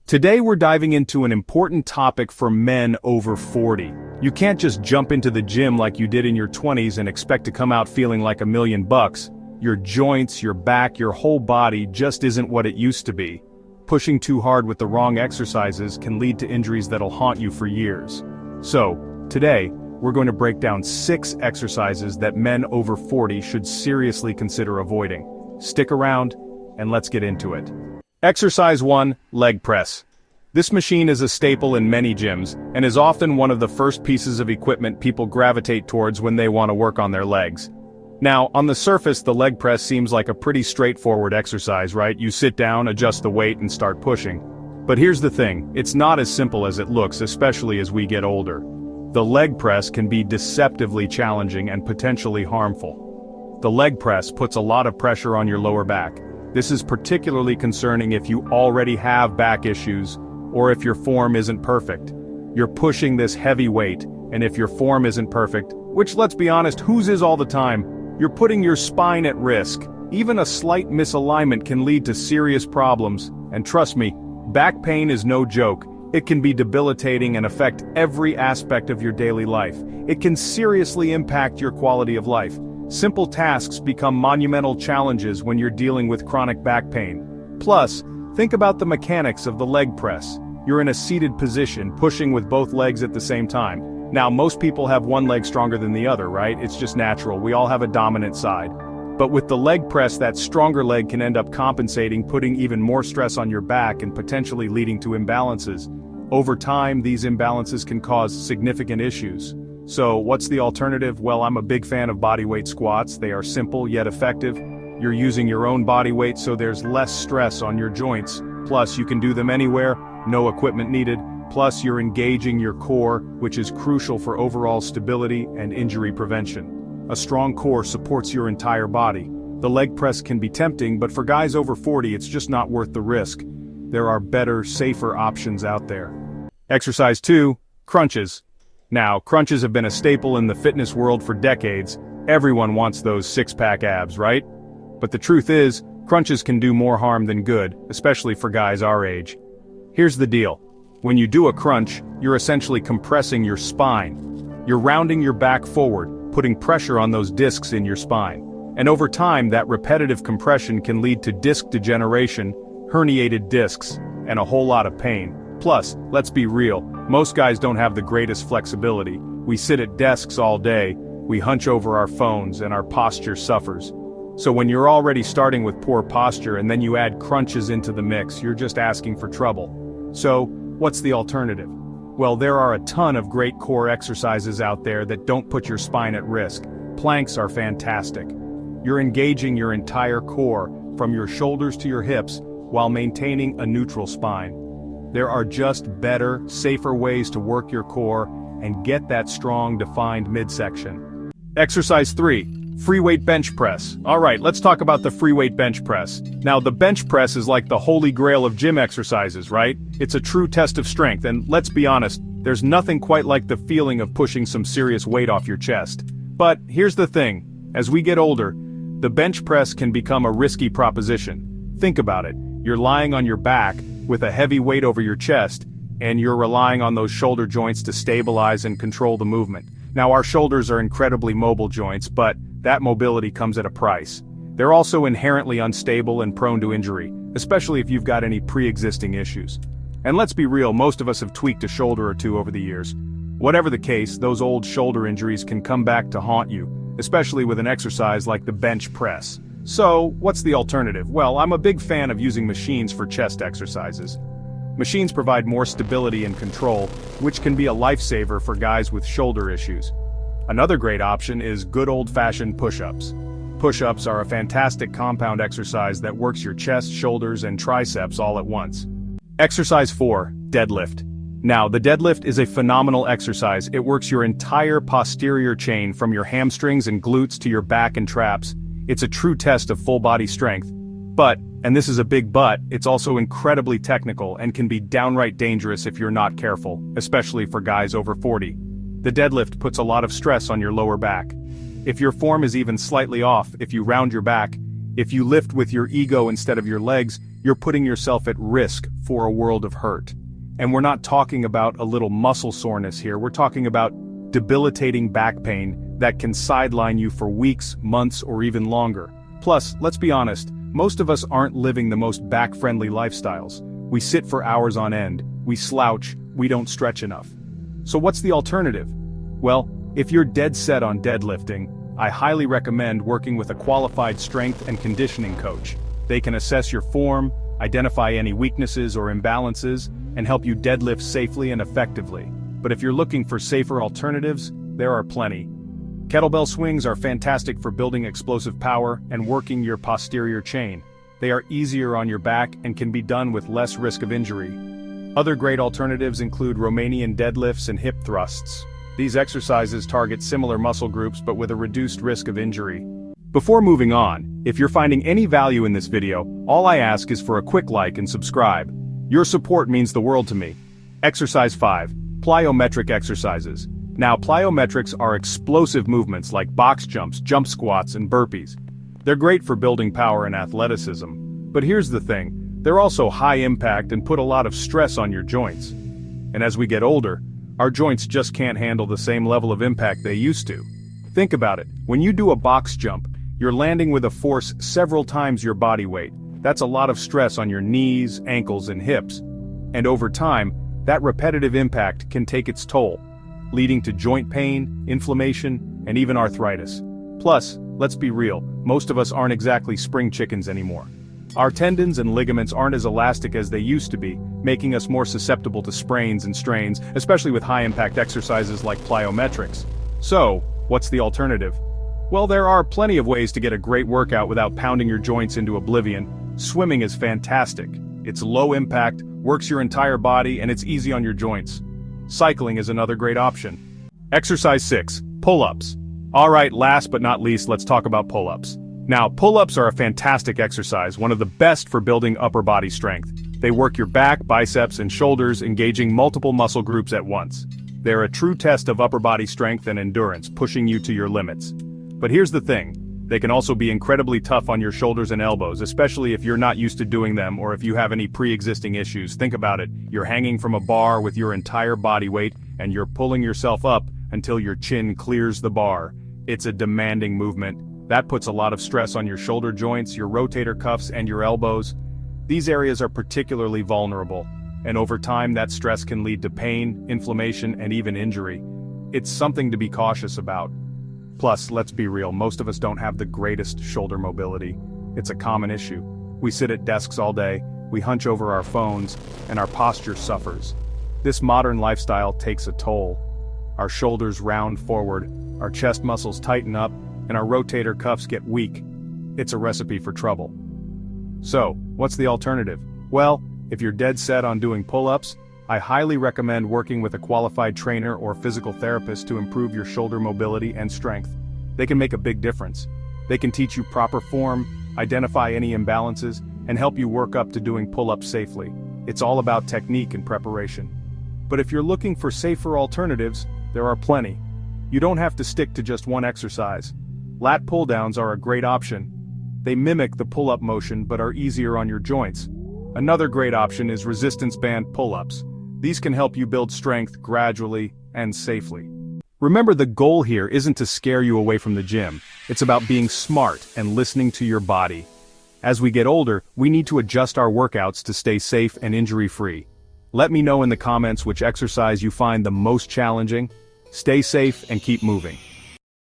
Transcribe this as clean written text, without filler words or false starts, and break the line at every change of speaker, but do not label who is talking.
Today we're diving into an important topic for men over 40. You can't just jump into the gym like you did in your 20s and expect to come out feeling like $1,000,000. Your joints, your back, your whole body just isn't what it used to be. Pushing too hard with the wrong exercises can lead to injuries that'll haunt you for years. So, today, we're going to break down 6 exercises that men over 40 should seriously consider avoiding. Stick around, and let's get into it. Exercise 1, leg press. This machine is a staple in many gyms, and is often one of the first pieces of equipment people gravitate towards when they want to work on their legs. Now, on the surface the leg press seems like a pretty straightforward exercise, right? You sit down, adjust the weight, and start pushing. But here's the thing, it's not as simple as it looks, especially as we get older. The leg press can be deceptively challenging and potentially harmful. The leg press puts a lot of pressure on your lower back. This is particularly concerning if you already have back issues, or if your form isn't perfect. You're pushing this heavy weight, and if your form isn't perfect, which let's be honest, whose is all the time, you're putting your spine at risk. Even a slight misalignment can lead to serious problems, and trust me, back pain is no joke. It can be debilitating and affect every aspect of your daily life. It can seriously impact your quality of life. Simple tasks become monumental challenges when you're dealing with chronic back pain. Plus, think about the mechanics of the leg press. You're in a seated position, pushing with both legs at the same time. Now, most people have one leg stronger than the other, right? It's just natural, we all have a dominant side. But with the leg press, that stronger leg can end up compensating, putting even more stress on your back and potentially leading to imbalances. Over time, these imbalances can cause significant issues. So, what's the alternative? Well, I'm a big fan of bodyweight squats. They are simple yet effective. You're using your own body weight, so there's less stress on your joints. Plus, you can do them anywhere, no equipment needed. Plus, you're engaging your core, which is crucial for overall stability and injury prevention. A strong core supports your entire body. The leg press can be tempting, but for guys over 40, it's just not worth the risk. There are better, safer options out there. Exercise 2, crunches. Now, crunches have been a staple in the fitness world for decades. Everyone wants those six-pack abs, right? But the truth is, crunches can do more harm than good, especially for guys our age. Here's the deal. When you do a crunch, you're essentially compressing your spine. You're rounding your back forward, putting pressure on those discs in your spine. And over time, that repetitive compression can lead to disc degeneration, herniated discs, and a whole lot of pain. Plus, let's be real, most guys don't have the greatest flexibility. We sit at desks all day, we hunch over our phones, and our posture suffers. So when you're already starting with poor posture and then you add crunches into the mix, you're just asking for trouble. So, what's the alternative? Well, there are a ton of great core exercises out there that don't put your spine at risk. Planks are fantastic. You're engaging your entire core, from your shoulders to your hips, while maintaining a neutral spine. There are just better, safer ways to work your core and get that strong, defined midsection. Exercise 3, free weight bench press. Alright, let's talk about the free weight bench press. Now, the bench press is like the holy grail of gym exercises, right? It's a true test of strength, and let's be honest, there's nothing quite like the feeling of pushing some serious weight off your chest. But here's the thing, as we get older, the bench press can become a risky proposition. Think about it, you're lying on your back, with a heavy weight over your chest, and you're relying on those shoulder joints to stabilize and control the movement. Now, our shoulders are incredibly mobile joints, but that mobility comes at a price. They're also inherently unstable and prone to injury, especially if you've got any pre-existing issues. And let's be real, most of us have tweaked a shoulder or two over the years. Whatever the case, those old shoulder injuries can come back to haunt you, especially with an exercise like the bench press. So, what's the alternative? Well, I'm a big fan of using machines for chest exercises. Machines provide more stability and control, which can be a lifesaver for guys with shoulder issues. Another great option is good old-fashioned push-ups. Push-ups are a fantastic compound exercise that works your chest, shoulders, and triceps all at once. Exercise 4, deadlift. Now, the deadlift is a phenomenal exercise. It works your entire posterior chain from your hamstrings and glutes to your back and traps. It's a true test of full body strength. But, and this is a big but, it's also incredibly technical and can be downright dangerous if you're not careful, especially for guys over 40. The deadlift puts a lot of stress on your lower back. If your form is even slightly off, if you round your back, If you lift with your ego instead of your legs, you're putting yourself at risk for a world of hurt. And we're not talking about a little muscle soreness here, we're talking about debilitating back pain that can sideline you for weeks, months, or even longer. Plus, let's be honest, most of us aren't living the most back-friendly lifestyles. We sit for hours on end, we slouch, we don't stretch enough. So what's the alternative? Well, if you're dead set on deadlifting, I highly recommend working with a qualified strength and conditioning coach. They can assess your form, identify any weaknesses or imbalances, and help you deadlift safely and effectively. But if you're looking for safer alternatives, there are plenty. Kettlebell swings are fantastic for building explosive power and working your posterior chain. They are easier on your back and can be done with less risk of injury. Other great alternatives include Romanian deadlifts and hip thrusts. These exercises target similar muscle groups but with a reduced risk of injury. Before moving on, if you're finding any value in this video, all I ask is for a quick like and subscribe. Your support means the world to me. Exercise 5. Plyometric exercises. Now, plyometrics are explosive movements like box jumps, jump squats, and burpees. They're great for building power and athleticism. But here's the thing, they're also high impact and put a lot of stress on your joints. And as we get older, our joints just can't handle the same level of impact they used to. Think about it, when you do a box jump, you're landing with a force several times your body weight. That's a lot of stress on your knees, ankles, and hips. And over time, that repetitive impact can take its toll, leading to joint pain, inflammation, and even arthritis. Plus, let's be real, most of us aren't exactly spring chickens anymore. Our tendons and ligaments aren't as elastic as they used to be, making us more susceptible to sprains and strains, especially with high-impact exercises like plyometrics. So, what's the alternative? Well, there are plenty of ways to get a great workout without pounding your joints into oblivion. Swimming is fantastic. It's low impact, works your entire body, and it's easy on your joints. Cycling is another great option. Exercise 6. Pull-ups. Alright, last but not least, let's talk about pull-ups. Now, pull-ups are a fantastic exercise, one of the best for building upper body strength. They work your back, biceps, and shoulders, engaging multiple muscle groups at once. They're a true test of upper body strength and endurance, pushing you to your limits. But here's the thing, they can also be incredibly tough on your shoulders and elbows, especially if you're not used to doing them or if you have any pre-existing issues. Think about it, you're hanging from a bar with your entire body weight, and you're pulling yourself up until your chin clears the bar. It's a demanding movement. That puts a lot of stress on your shoulder joints, your rotator cuffs, and your elbows. These areas are particularly vulnerable, and over time that stress can lead to pain, inflammation, and even injury. It's something to be cautious about. Plus, let's be real, most of us don't have the greatest shoulder mobility. It's a common issue. We sit at desks all day, we hunch over our phones, and our posture suffers. This modern lifestyle takes a toll. Our shoulders round forward, our chest muscles tighten up, and our rotator cuffs get weak. It's a recipe for trouble. So, what's the alternative? Well, if you're dead set on doing pull-ups, I highly recommend working with a qualified trainer or physical therapist to improve your shoulder mobility and strength. They can make a big difference. They can teach you proper form, identify any imbalances, and help you work up to doing pull-ups safely. It's all about technique and preparation. But if you're looking for safer alternatives, there are plenty. You don't have to stick to just one exercise. Lat pull-downs are a great option. They mimic the pull-up motion but are easier on your joints. Another great option is resistance band pull-ups. These can help you build strength gradually and safely. Remember, the goal here isn't to scare you away from the gym. It's about being smart and listening to your body. As we get older, we need to adjust our workouts to stay safe and injury-free. Let me know in the comments which exercise you find the most challenging. Stay safe and keep moving.